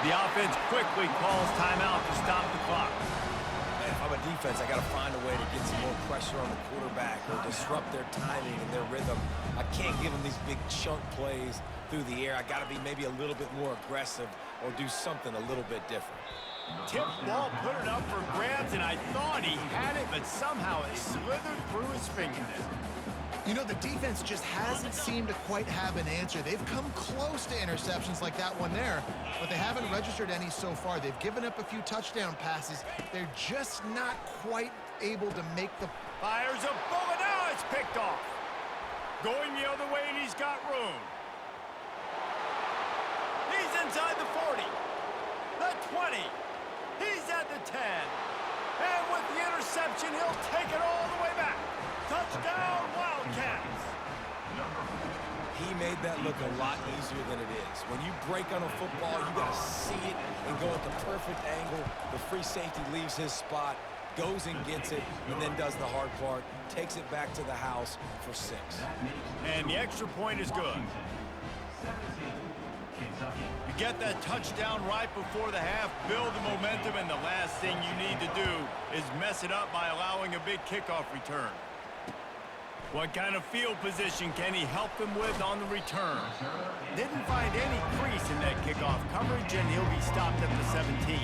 The offense quickly calls timeout to stop the clock. And if I'm a defense, I got to find a way to get some more pressure on the quarterback or disrupt their timing and their rhythm. I can't give them these big chunk plays through the air. I got to be maybe a little bit more aggressive or do something a little bit different. Tip ball, put it up for grabs, and I thought he had it, but somehow it slithered through his fingernail. You know, the defense just hasn't seemed to quite have an answer. They've come close to interceptions like that one there, but they haven't registered any so far. They've given up a few touchdown passes. They're just not quite able to make the... Fires a bullet. Now it's picked off. Going the other way, and he's got room. He's inside the 40. The 20. He's at the 10. And with the interception, he'll take it all the way back. Touchdown, Wildcats! He made that look a lot easier than it is. When you break on a football, you got to see it and go at the perfect angle. The free safety leaves his spot, goes and gets it, and then does the hard part, takes it back to the house for 6. And the extra point is good. You get that touchdown right before the half, build the momentum, and the last thing you need to do is mess it up by allowing a big kickoff return. What kind of field position can he help them with on the return? Didn't find any crease in that kickoff coverage, and he'll be stopped at the 17.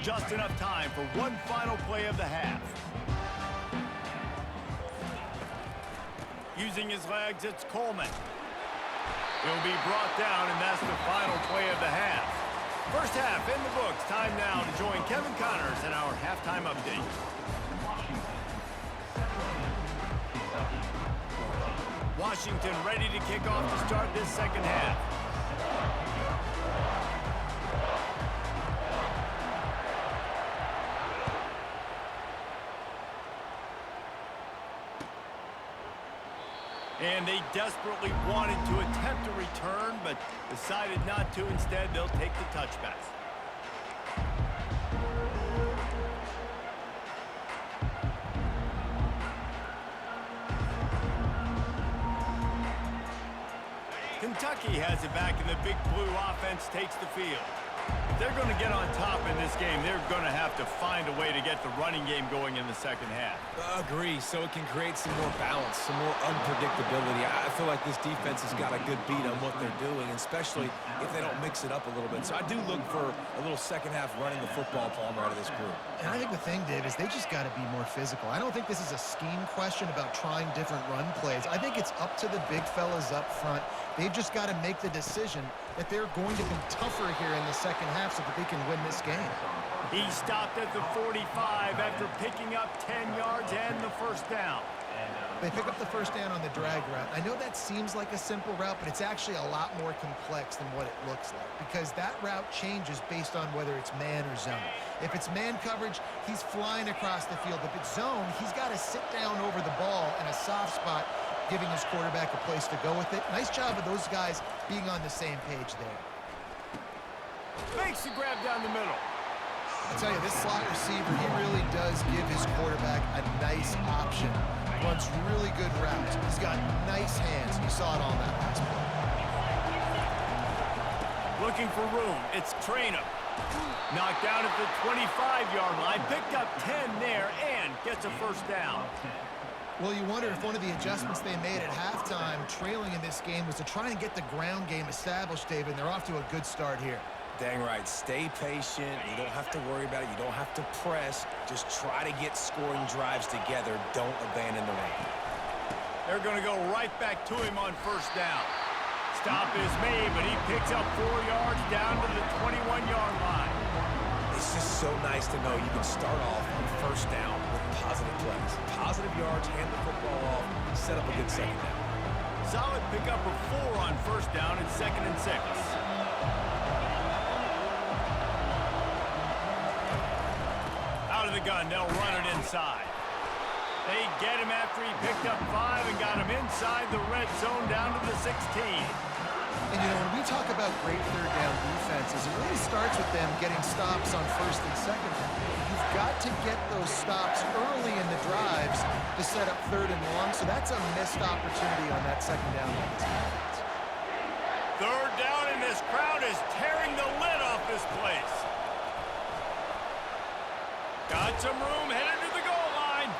Just enough time for one final play of the half. Using his legs, it's Coleman. He'll be brought down, and that's the final play of the half. First half in the books. Time now to join Kevin Connors in our halftime update. Washington ready to kick off to start this second half. And they desperately wanted to attempt a return, but decided not to. Instead, they'll take the touchback. Kentucky has it back, and the Big Blue offense takes the field. If they're going to get on top in this game, they're going to have to find a way to get the running game going in the second half. Agree, so it can create some more balance, some more unpredictability. I feel like this defense has got a good beat on what they're doing, especially if they don't mix it up a little bit. So I do look for a little second half running the football Palmer out of this group. And I think the thing, Dave, is they just got to be more physical. I don't think this is a scheme question about trying different run plays. I think it's up to the big fellas up front. They've just got to make the decision that they're going to be tougher here in the second half so that they can win this game. He stopped at the 45 after picking up 10 yards and the first down. They pick up the first down on the drag route. I know that seems like a simple route, but it's actually a lot more complex than what it looks like because that route changes based on whether it's man or zone. If it's man coverage, he's flying across the field. If it's zone, he's got to sit down over the ball in a soft spot, giving his quarterback a place to go with it. Nice job of those guys being on the same page there. Makes the grab down the middle. I tell you, this slot receiver, he really does give his quarterback a nice option. Runs really good routes. He's got nice hands. You saw it on that last play. Looking for room. It's Traynor. Knocked down at the 25-yard line. Picked up 10 there and gets a first down. Well, you wonder if one of the adjustments they made at halftime, trailing in this game, was to try and get the ground game established, David, and they're off to a good start here. Dang right. Stay patient. You don't have to worry about it. You don't have to press. Just try to get scoring drives together. Don't abandon the run. They're going to go right back to him on first down. Stop is made, but he picks up 4 yards down to the 21-yard line. It's just so nice to know you can start off on first down with positive plays. Positive yards, hand the football off, set up a good second down. Solid pickup of 4 on first down and 2nd and 6. Out of the gun, they'll run it inside. They get him after he picked up 5 and got him inside the red zone down to the 16. And you know, talk about great third down defenses, it really starts with them getting stops on first and second down. You've got to get those stops early in the drives to set up third and long, so that's a missed opportunity on that second down by this defense. Third down, and this crowd is tearing the lid off this place. Got some room headed to the goal line.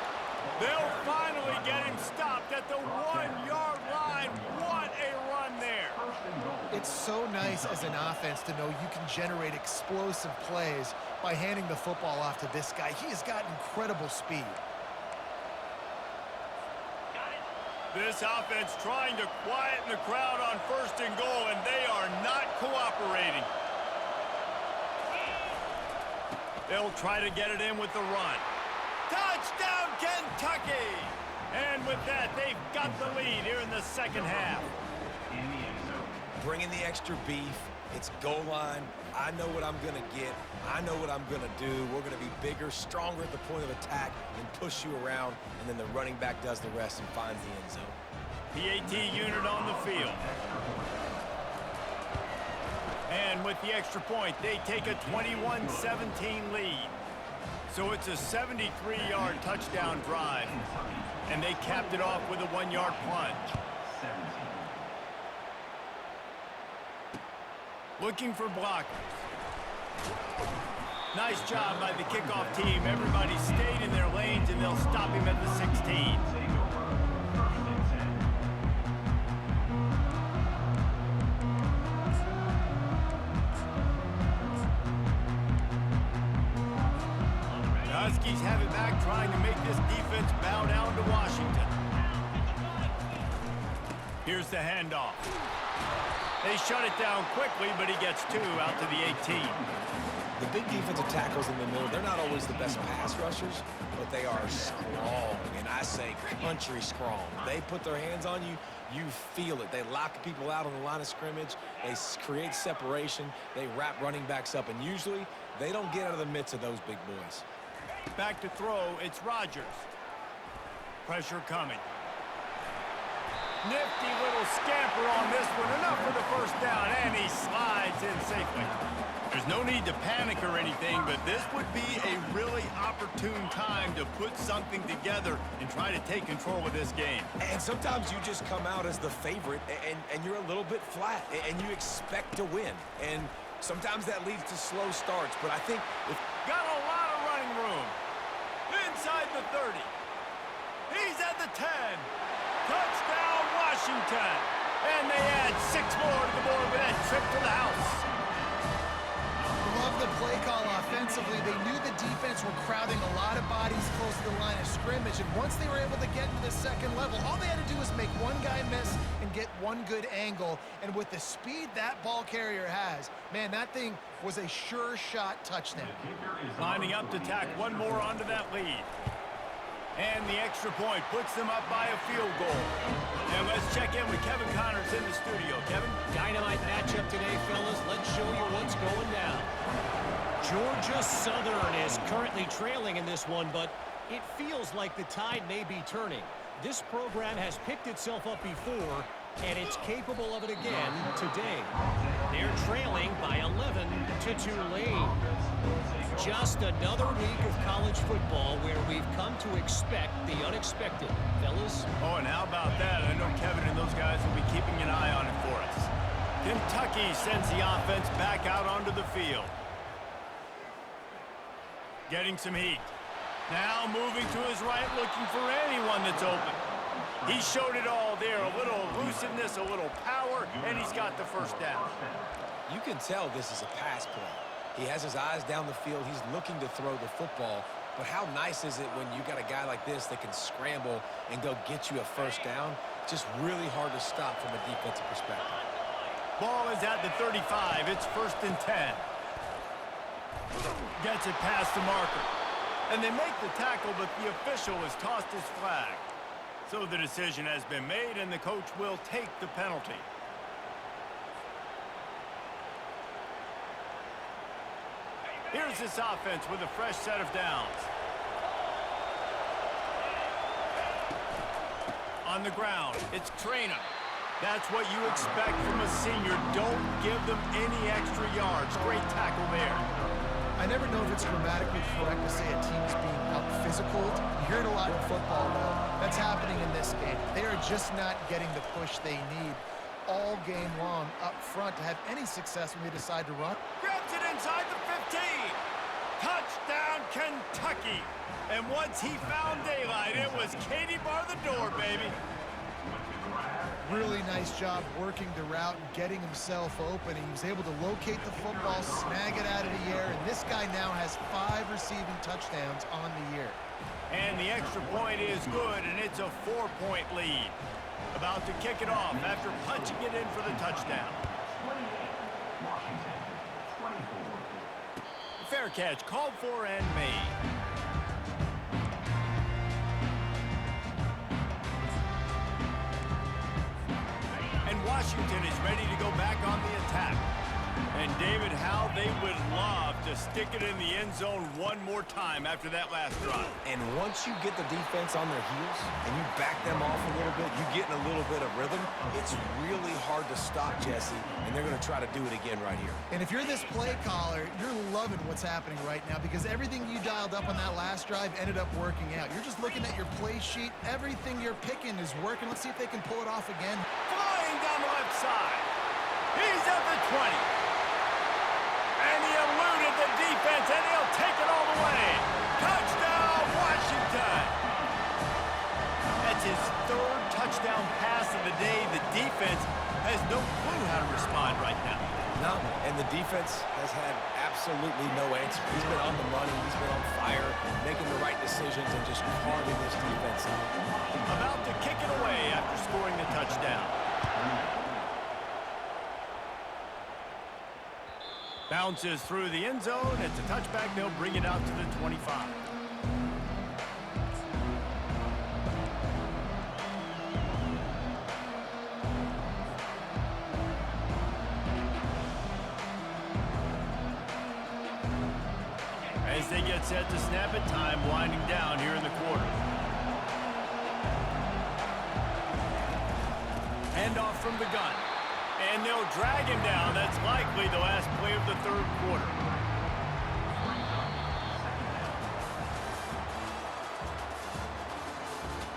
They'll finally get him stopped at the 1-yard line. What a run there. It's so nice as an offense to know you can generate explosive plays by handing the football off to this guy. He has got incredible speed. This offense trying to quieten the crowd on first and goal, and they are not cooperating. They'll try to get it in with the run. Touchdown, Kentucky! And with that, they've got the lead here in the second half. Bringing the extra beef. It's goal line. I know what I'm going to get. I know what I'm going to do. We're going to be bigger, stronger at the point of attack and push you around, and then the running back does the rest and finds the end zone. PAT unit on the field. And with the extra point, they take a 21-17 lead. So it's a 73-yard touchdown drive, and they capped it off with a 1-yard plunge. Looking for blockers. Nice job by the kickoff team. Everybody stayed in their lanes, and they'll stop him at the 16. The Huskies have it back, trying to make this defense bow down to Washington. Here's the handoff. They shut it down quickly, but he gets 2 out to the 18. The big defensive tackles in the middle, they're not always the best pass rushers, but they are strong, and I say country strong. They put their hands on you, you feel it. They lock people out on the line of scrimmage. They create separation. They wrap running backs up, and usually they don't get out of the midst of those big boys. Back to throw, it's Rodgers. Pressure coming. Nifty little scamper on this one. Enough for the first down, and he slides in safely. There's no need to panic or anything, but this would be a really opportune time to put something together and try to take control of this game. And sometimes you just come out as the favorite, and you're a little bit flat, and you expect to win. And sometimes that leads to slow starts, but I think if... Got a lot of running room. Inside the 30. He's at the 10. Touchdown, Washington. And they add 6 more to the board with that trip to the house. Love the play call offensively. They knew the defense were crowding a lot of bodies close to the line of scrimmage, and once they were able to get into the second level, all they had to do was make one guy miss and get one good angle. And with the speed that ball carrier has, man, that thing was a sure shot touchdown. Lining up to tack one more onto that lead. And the extra point puts them up by a field goal. And let's check in with Kevin Connors in the studio. Kevin? Dynamite matchup today, fellas. Let's show you what's going down. Georgia Southern is currently trailing in this one, but it feels like the tide may be turning. This program has picked itself up before, and it's capable of it again today. They're trailing by 11 to Tulane. Just another week of college football where we've come to expect the unexpected. Fellas? Oh, and how about that? I know Kevin and those guys will be keeping an eye on it for us. Kentucky sends the offense back out onto the field. Getting some heat. Now moving to his right, looking for anyone that's open. He showed it all there. A little elusiveness, a little power, and he's got the first down. You can tell this is a pass play. He has his eyes down the field. He's looking to throw the football. But how nice is it when you got a guy like this that can scramble and go get you a first down? Just really hard to stop from a defensive perspective. Ball is at the 35. It's 1st and 10. Gets it past the marker. And they make the tackle, but the official has tossed his flag. So the decision has been made, and the coach will take the penalty. Here's this offense with a fresh set of downs. On the ground, it's Traynor. That's what you expect from a senior. Don't give them any extra yards. Great tackle there. I never know if it's grammatically correct to say a team's being out-physical. You hear it a lot in football, though. That's happening in this game. They are just not getting the push they need all game long up front to have any success when they decide to run. Grabs it inside the 15. Touchdown, Kentucky. And once he found daylight, it was Katie bar the door, baby. Really nice job working the route and getting himself open. He was able to locate the football, snag it out of the air, and this guy now has 5 receiving touchdowns on the year. And the extra point is good, and it's a 4-point lead. About to kick it off after punching it in for the touchdown. Fair catch, called for and made. Washington is ready to go back on the attack. And David, how they would love to stick it in the end zone one more time after that last drive. And once you get the defense on their heels and you back them off a little bit, you get in a little bit of rhythm, it's really hard to stop, Jesse, and they're going to try to do it again right here. And if you're this play caller, you're loving what's happening right now because everything you dialed up on that last drive ended up working out. You're just looking at your play sheet. Everything you're picking is working. Let's see if they can pull it off again. Flying down the left side. He's at the 20. And he eluded the defense, and he'll take it all the way. Touchdown, Washington. That's his 3rd touchdown pass of the day. The defense has no clue how to respond right now. No, and the defense has had absolutely no answer. He's been on the money. He's been on fire, making the right decisions and just carving this defense out. About to kick it away after scoring the touchdown. Bounces through the end zone. It's a touchback. They'll bring it out to the 25. As they get set to snap it, time winding down here in the quarter. Handoff from the gun. And they'll drag him down. That's likely the last play of the 3rd quarter.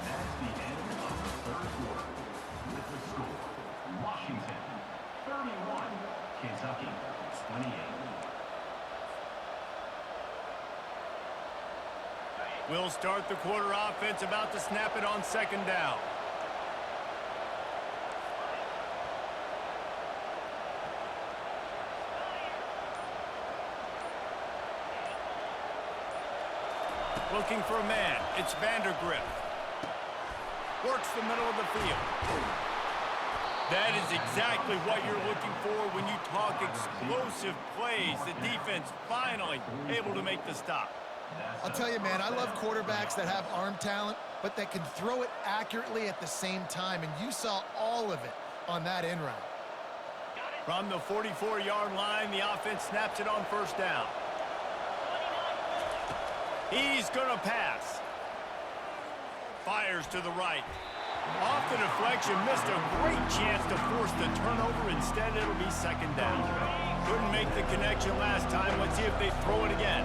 That's the end of the 3rd quarter. With the score, Washington 31, Kentucky 28. We'll start the quarter offense, about to snap it on 2nd down. Looking for a man. It's Vandergrift. Works the middle of the field. That is exactly what you're looking for when you talk explosive plays. The defense finally able to make the stop. I'll tell you, man, I love quarterbacks that have arm talent, but that can throw it accurately at the same time, and you saw all of it on that in route. From the 44-yard line, the offense snaps it on 1st down. He's going to pass. Fires to the right. Off the deflection, missed a great chance to force the turnover. Instead, it'll be 2nd down. Couldn't make the connection last time. Let's see if they throw it again.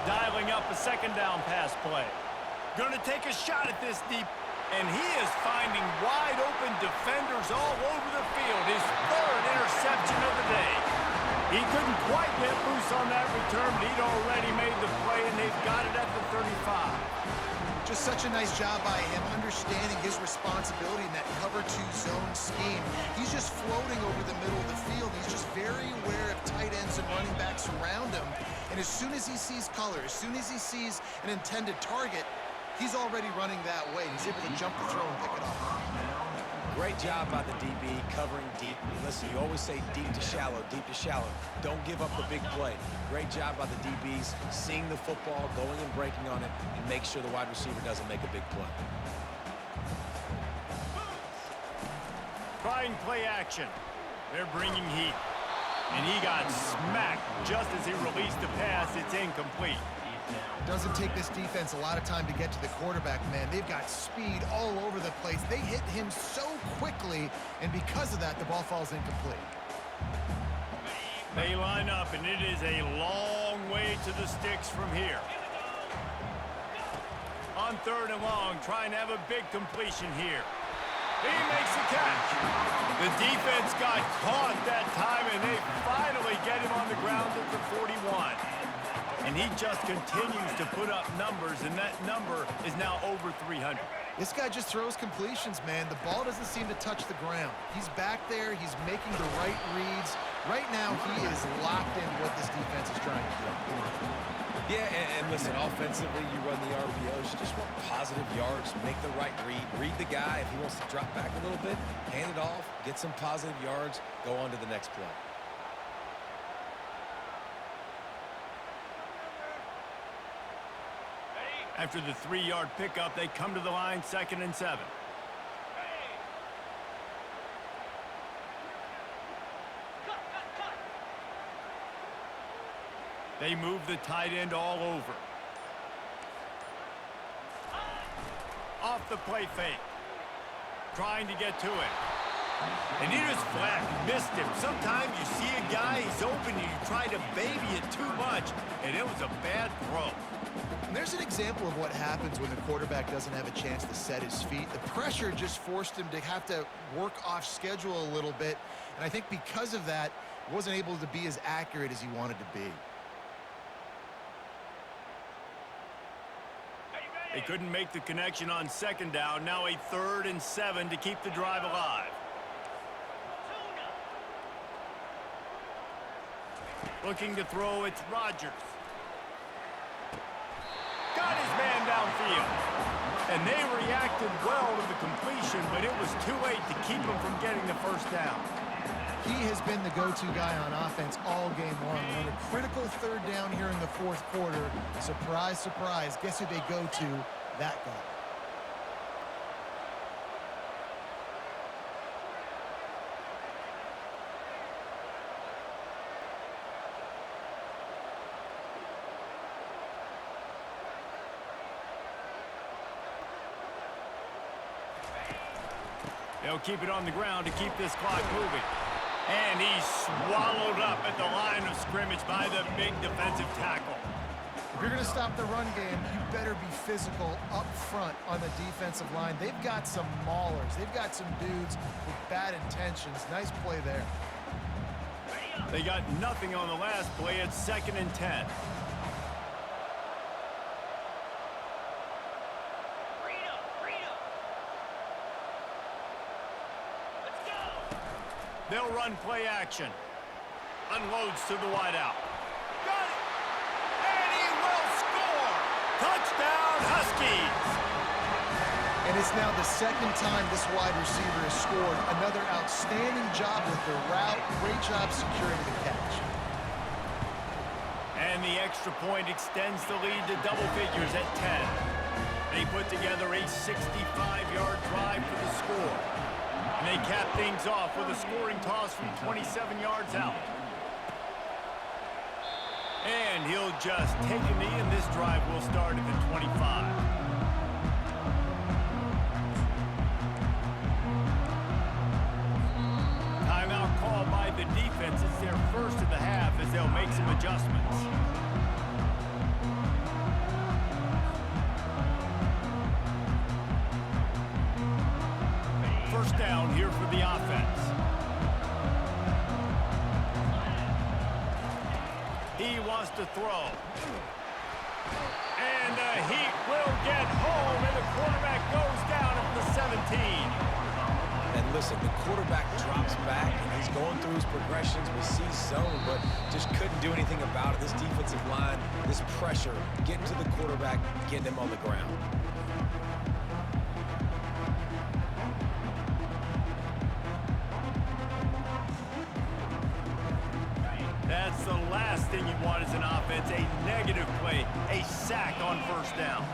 Dialing up a 2nd down pass play. Going to take a shot at this deep. And he is finding wide open defenders all over the field. His 3rd interception of the day. He couldn't quite get loose on that return, but he'd already made the play, and they've got it at the 35. Just such a nice job by him, understanding his responsibility in that cover 2 zone scheme. He's just floating over the middle of the field. He's just very aware of tight ends and running backs around him. And as soon as he sees color, as soon as he sees an intended target, he's already running that way. He's able to jump the throw and pick it off. Great job by the DB covering deep. Listen, you always say deep to shallow, deep to shallow. Don't give up the big play. Great job by the DBs, seeing the football, going and breaking on it, and make sure the wide receiver doesn't make a big play. Trying play action. They're bringing heat. And he got smacked just as he released the pass. It's incomplete. Doesn't take this defense a lot of time to get to the quarterback, man. They've got speed all over the place. They hit him so quickly, and because of that, the ball falls incomplete. They line up, and it is a long way to the sticks from here. On 3rd and long, trying to have a big completion here. He makes the catch. The defense got caught that time, and they finally get him on the ground at the 41. And he just continues to put up numbers, and that number is now over 300. This guy just throws completions, man. The ball doesn't seem to touch the ground. He's back there. He's making the right reads. Right now, he is locked in what this defense is trying to do. Yeah, and listen, offensively, you run the RPOs. You just want positive yards, make the right read. Read the guy. If he wants to drop back a little bit, hand it off, get some positive yards, go on to the next play. After the 3-yard pickup, they come to the line, 2nd and 7. They move the tight end all over. Off the play fake. Trying to get to it. And he just flat missed him. Sometimes you see a guy, he's open, and you try to baby it too much, and it was a bad throw. And there's an example of what happens when the quarterback doesn't have a chance to set his feet. The pressure just forced him to have to work off schedule a little bit. And I think because of that, he wasn't able to be as accurate as he wanted to be. They couldn't make the connection on 2nd down. Now a 3rd and 7 to keep the drive alive. Looking to throw, it's Rodgers. Got his man downfield. And they reacted well to the completion, but it was too late to keep him from getting the 1st down. He has been the go-to guy on offense all game long. On a critical 3rd down here in the 4th quarter, surprise, surprise, guess who they go to? That guy. They'll keep it on the ground to keep this clock moving. And he's swallowed up at the line of scrimmage by the big defensive tackle. If you're going to stop the run game, you better be physical up front on the defensive line. They've got some maulers. They've got some dudes with bad intentions. Nice play there. They got nothing on the last play. It's 2nd and 10. They'll run play action. Unloads to the wideout. Got it! And he will score! Touchdown, Huskies! And it's now the 2nd time this wide receiver has scored. Another outstanding job with the route. Great job securing the catch. And the extra point extends the lead to double figures at 10. They put together a 65-yard drive for the score. And they cap things off with a scoring toss from 27 yards out. And he'll just take a knee, and this drive will start at the 25. Timeout called by the defense. It's their 1st of the half as they'll make some adjustments. First down here for the offense. He wants to throw. And the Heat will get home, and the quarterback goes down at the 17. And listen, the quarterback drops back, and he's going through his progressions. We see zone, but just couldn't do anything about it. This defensive line, this pressure, getting to the quarterback, getting him on the ground. That's the last thing you want as an offense, a negative play, a sack on 1st down.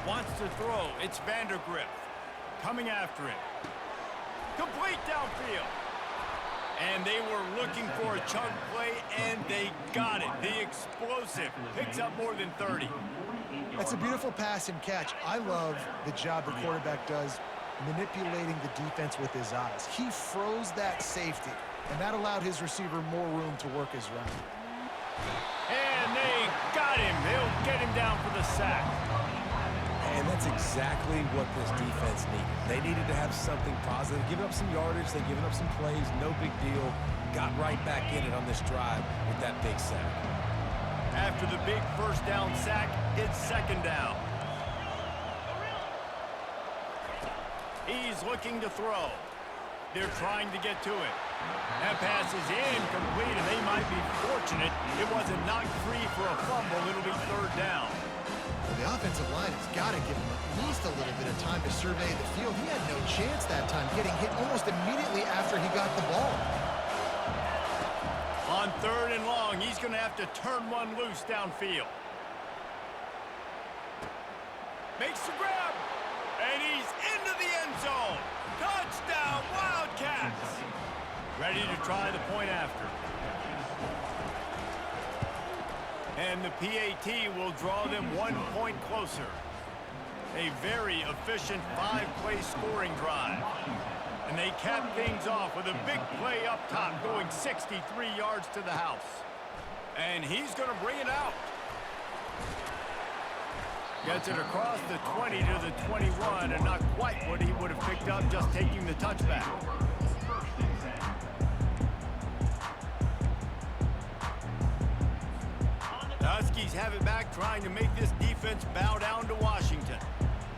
Wants to throw, it's Vandergrift coming after him. Complete downfield. And they were looking for a chunk play, and they got it. The explosive picks up more than 30. That's a beautiful pass and catch. I love the job the quarterback does manipulating the defense with his eyes. He froze that safety, and that allowed his receiver more room to work his route. And they got him. They'll get him down for the sack. And that's exactly what this defense needed. They needed to have something positive. Giving up some yardage, they've given up some plays, no big deal. Got right back in it on this drive with that big sack. After the big first down sack, it's second down. He's looking to throw. They're trying to get to it. That pass is incomplete, and they might be fortunate it wasn't knocked free for a fumble. It'll be third down. The offensive line has got to give him at least a little bit of time to survey the field. He had no chance that time, getting hit almost immediately after he got the ball. On third and long, he's going to have to turn one loose downfield. Makes the grab, and he's into the end zone. Touchdown, Wildcats! Ready to try the point after. And the PAT will draw them 1 point closer. A very efficient 5-play scoring drive. And they cap things off with a big play up top, going 63 yards to the house. And he's going to bring it out. Gets it across the 20 to the 21, and not quite what he would have picked up just taking the touchback. Huskies have it back, trying to make this defense bow down to Washington.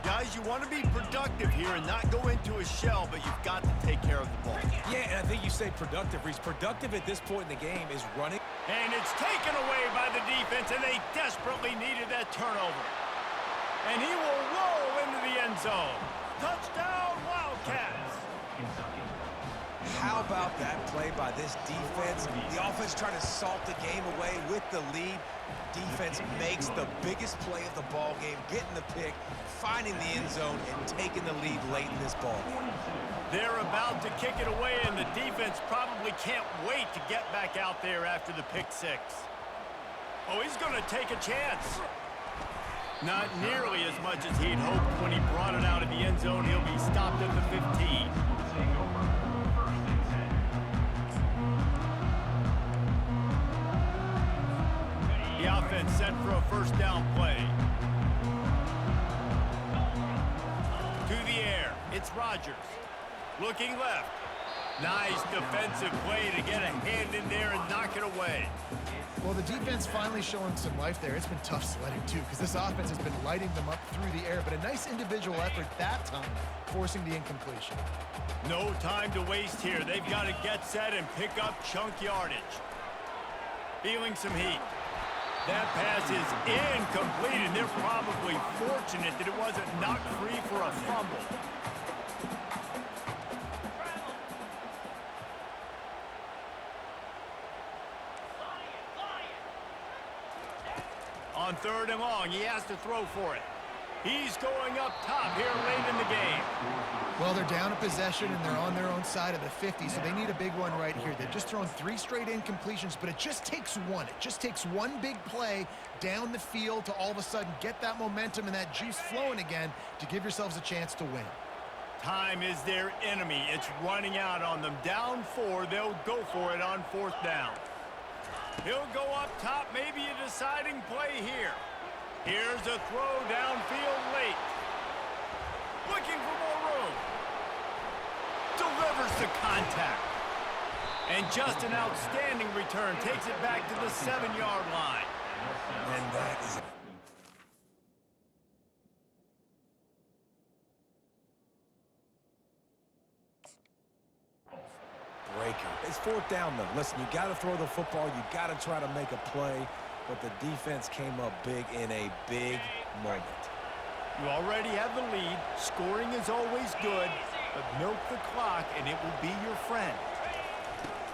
Guys, you want to be productive here and not go into a shell, but you've got to take care of the ball. Yeah, and I think you say productive, Reese. Productive at this point in the game is running. And it's taken away by the defense, and they desperately needed that turnover. And he will roll into the end zone. Touchdown, Wildcats! How about that play by this defense? The offense trying to salt the game away with the lead. Defense makes the biggest play of the ball game, getting the pick, finding the end zone, and taking the lead late in this ball game. They're about to kick it away, and the defense probably can't wait to get back out there after the pick six. Oh, he's going to take a chance. Not nearly as much as he'd hoped when he brought it out of the end zone. He'll be stopped at the 15. The offense set for a first down play. To the air, it's Rodgers. Looking left. Nice defensive play to get a hand in there and knock it away. Well, the defense finally showing some life there. It's been tough sledding, too, because this offense has been lighting them up through the air, but a nice individual effort that time, forcing the incompletion. No time to waste here. They've got to get set and pick up chunk yardage. Feeling some heat. That pass is incomplete, and they're probably fortunate that it wasn't knocked free for a fumble. On third and long, he has to throw for it. He's going up top here late in the game. Well, they're down a possession, and they're on their own side of the 50, so they need a big one right here. They've just thrown 3 straight incompletions, but it just takes one. It just takes one big play down the field to all of a sudden get that momentum and that juice flowing again to give yourselves a chance to win. Time is their enemy. It's running out on them. Down 4, they'll go for it on fourth down. He'll go up top, maybe a deciding play here. Here's a throw downfield late. Looking for more room. Delivers the contact. And just an outstanding return. Takes it back to the 7-yard line. And that is... breaker. It's fourth down, though. Listen, you got to throw the football. You got to try to make a play. But the defense came up big in a big moment. You already have the lead. Scoring is always good, but milk the clock and it will be your friend.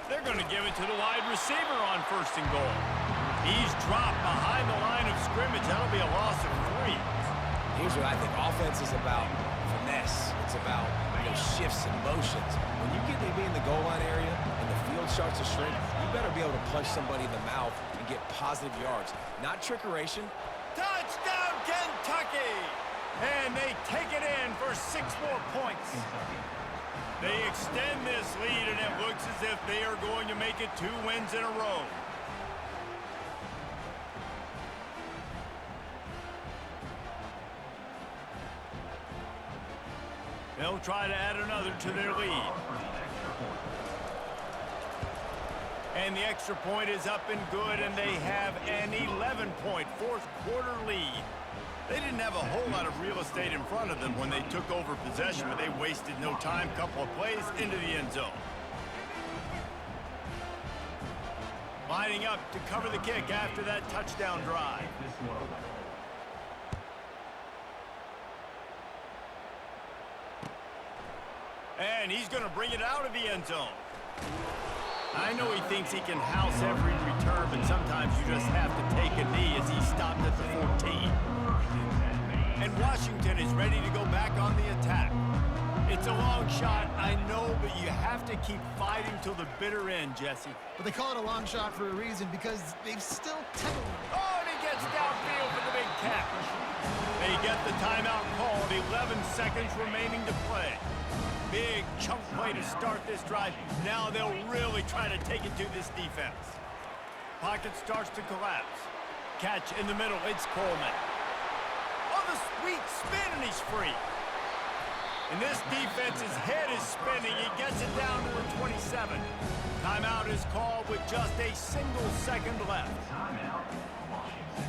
They're going to give it to the wide receiver on first and goal. He's dropped behind the line of scrimmage. That'll be a loss of 3. Here's what I think offense is about. Finesse. It's about shifts and motions. When you get to be in the goal line area and the field starts to shrink, you better be able to punch somebody in the mouth and get positive yards, not trickeration. Touchdown, Kentucky! And they take it in for 6 more points. They extend this lead, and it looks as if they are going to make it 2 wins in a row. They'll try to add another to their lead. And the extra point is up and good, and they have an 11-point fourth-quarter lead. They didn't have a whole lot of real estate in front of them when they took over possession, but they wasted no time. Couple of plays into the end zone. Lining up to cover the kick after that touchdown drive. And he's going to bring it out of the end zone. I know he thinks he can house every return, but sometimes you just have to take a knee as he stopped at the 14. And Washington is ready to go back on the attack. It's a long shot, I know, but you have to keep fighting till the bitter end, Jesse. But they call it a long shot for a reason, because they've still Oh, and he gets downfield for the big catch. They get the timeout called, 11 seconds remaining to play. Big chunk play to start this drive. Now they'll really try to take it to this defense. Pocket starts to collapse. Catch in the middle, it's Coleman. Oh, the sweet spin, and he's free. And this defense's head is spinning. He gets it down to the 27. Timeout is called with just a single second left. Timeout, Washington.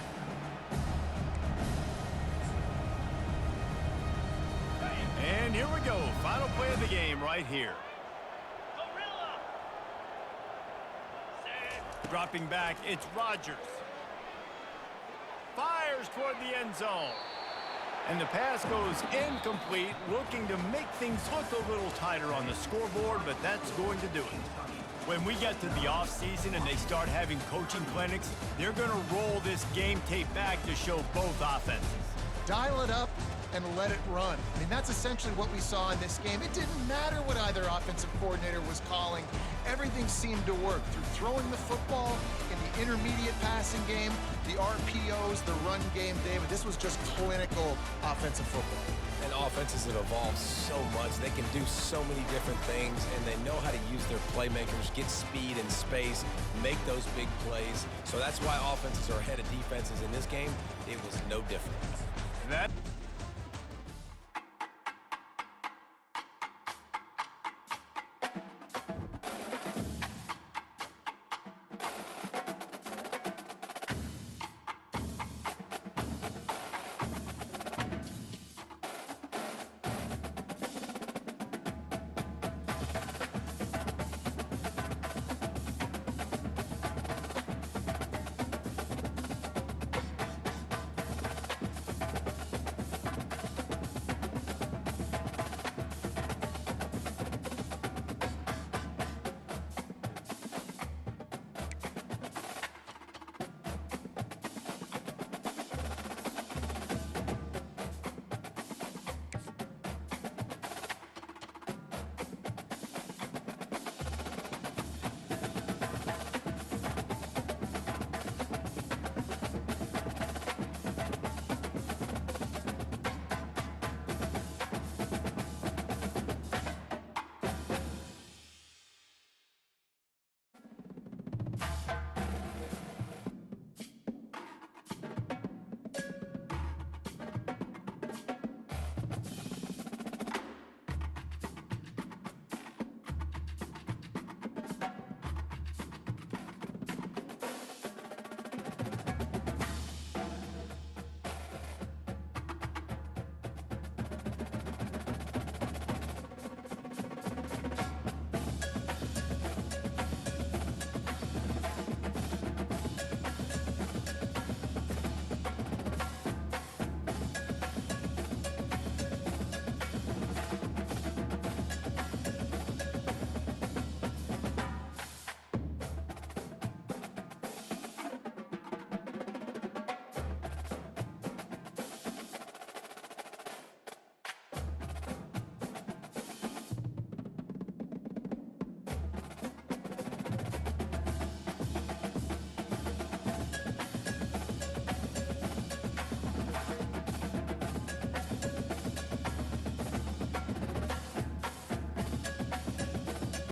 And here we go. Final play of the game right here. Dropping back, it's Rodgers. Fires toward the end zone. And the pass goes incomplete, looking to make things look a little tighter on the scoreboard, but that's going to do it. When we get to the offseason and they start having coaching clinics, they're going to roll this game tape back to show both offenses. dial it up and let it run. I mean, that's essentially what we saw in this game. It didn't matter what either offensive coordinator was calling. Everything seemed to work through throwing the football in the intermediate passing game, the RPOs, the run game, David. This was just clinical offensive football. And offenses have evolved so much. They can do so many different things, and they know how to use their playmakers, get speed and space, make those big plays. So that's why offenses are ahead of defenses in this game. It was no different. That